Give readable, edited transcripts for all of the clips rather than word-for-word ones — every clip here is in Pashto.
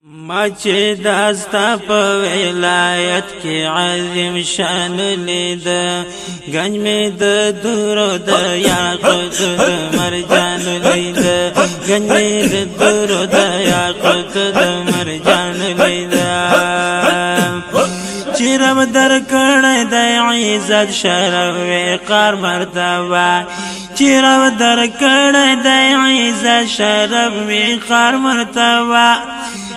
مچه داستا په ولایت کې عظیم شان لید گنج می د درو د یاقوت د مرجان لید گنج می د درو د یاقوت د مرجان لید چیرم در کړه د عزت شرف وقار مرتبه چیرم در کړه د عزت شرف وقار مرتبه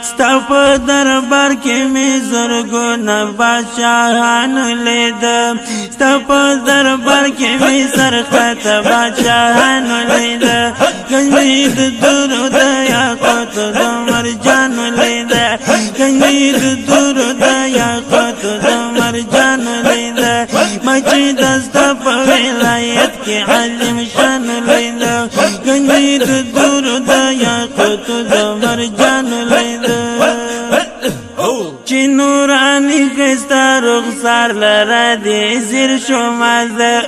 ستا په دربار کې می زرګونه بادشاهان لید ستا په دربار کې می سرخطه بادشاهان لید گنج می د درو د یاقوت د مرجان لید گنج می د درو د یاقوت د مرجان لید مچې دستا په ولایت کې عظیم شان لید گنج می د درو د یاقوت د مرجان لید چی نورانی خستا رخسار لره دی زیر شمازده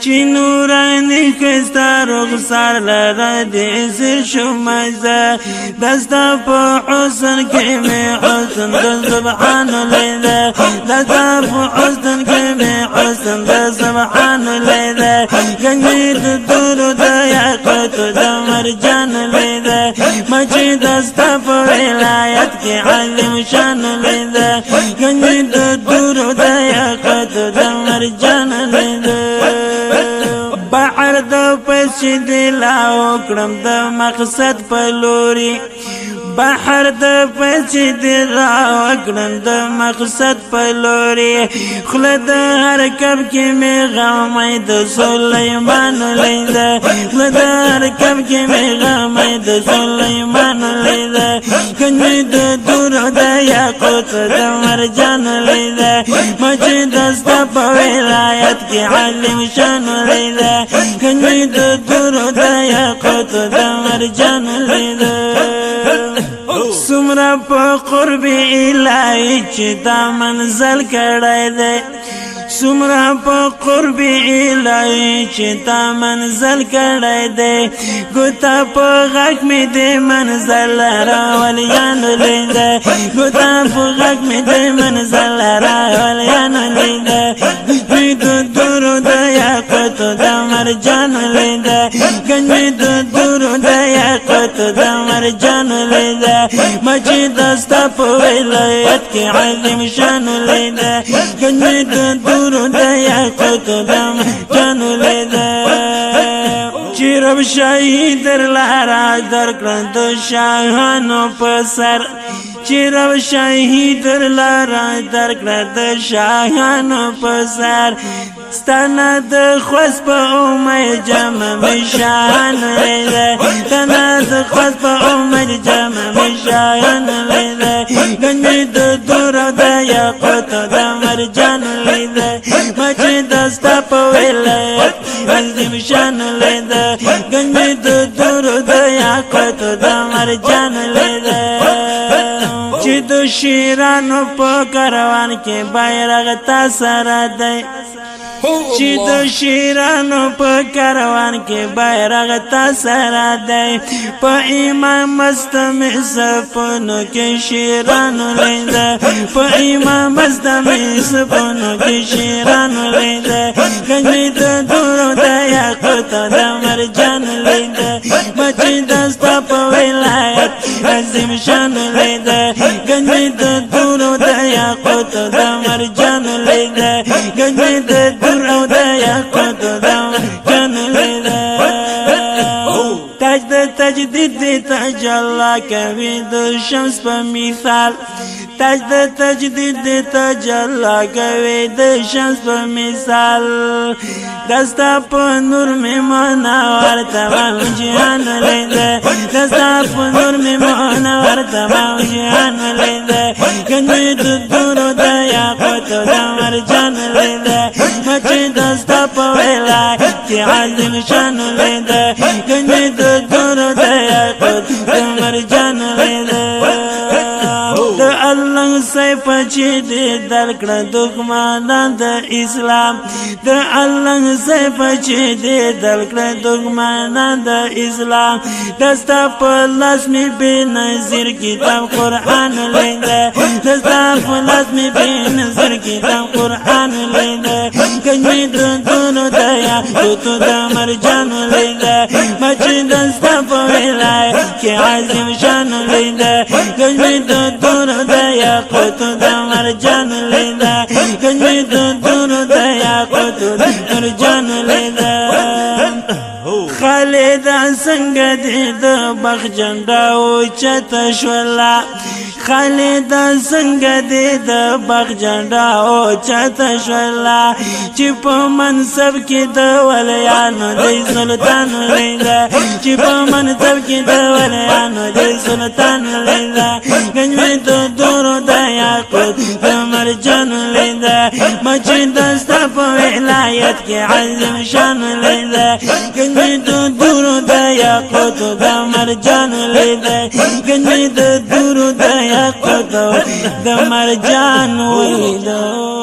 چی نورانی خستا رخسار لره دی زیر شمازده دستا پا حسن که می حسن ده سبحان لیده دستا پا حسن که می حسن ده سبحان لیده گنجی ده دورو ده یاقوت ده مرجان لیده مچی دستا پا ولایت که عظیم شان لیده گنجی ده دورو ده یاقوت ده مرجان لیده بحر د پسې دلاو کړم د مقصد په لوري بحر د پسې دلاو کړم د مقصد په لوري خله د هر کب کې می غمې د سليمان لیدا خله د هر کب کې می غمې د سليمان لیدا کني د دور د یاقوت د مرجان لیدا مچې دستا په ولایت کې عالم شان لیدا کني د دور د یاقوت د مرجان لیدا سمرا په قرب الهی چې دا منزل کړای دی سمرا په قرب الهی چې دا منزل کړای دی ګوتا په غږ می دې منزل راولیان لیدا ګوتا په غږ می دې منزل راولیان لیدا می د درو د یاقوت د مرجان لیدا گنج د درو د یاقوت د مرجان لیدا مچې دستا په ولایت کې عظیم شان لیدا گنج د درو د یاقوت د مرجان لیدا چې رب شهید لارا درکړه د شاهانو په سر چې رب شهید لارا درکړه د شاهانو په سر ستانه د خوښ په امید جمع مشان لیدا ستانه د خوښ په امید جمع مشان لیدا گنج د درو د یاقوت د مرجان لیدا مچې دستا په ولایت عظیم شان لیدا گنج د درو د یاقوت د مرجان لیدا چې د شیرانو په کاروان کې بیرغ تا سره دی چې د شیرانو په کاروان کې بیرغ تا سره دی په ایمان مستمع سپونو کې شیرانو لیدا په ایمان مستمع سپونو کې شیرانو لیدا گنج د درو د یاقوت د مرجان لیدا مچې دستا په ولایت عظیم شان لیدا گنج د درو د یاقوت د مرجان لیدا گنج د درو د یاقوت د مرجان لیدا تاج د تجدید تاج الله کوي د شمس په مثال تاج د تجدید تاج الله کوي د شمس په مثال دستا په نور می منور تمام جهان لیدا دستا په نور می منور تمام جهان لیدا گنج د درو د یاقوت د مرجان لیدا مچې دستا په ولایت کې عظیم شان لیدا گنج د درو د یاقوت د مرجان لیدا د الله سیف چې دې درکړه دښمنان د اسلام د الله سیف چې دې درکړه دښمنان د اسلام دستا په لاس می بنظیر کتاب قرآن لیده دستا په لاس می بنظیر کتاب قرآن لیده کنی دونو دیا تو د مرجان لیده مچ دستا په ولای کې عظیم شان لیده کنی دونو دیا تو د مرجان لیده کنی دونو دیا تو د مرجان لیده خالدا څنګه دې د بخ جنډا او چته شولا خالدا څنګه دې د بخ جنډا او چته شولا چې په منصب کې د ولیانو د سلطان لیدا چې په منصب کې د ولیانو د سلطان لیدا گنجوي د دورو د یاقوت د مرجان لیدا مچ دستا په ولایت کې عظیم شان لیدا گنجوي د دورو د یاقوت د مرجان لیدا گنجوي د دورو د یاقوت د مرجان لیدا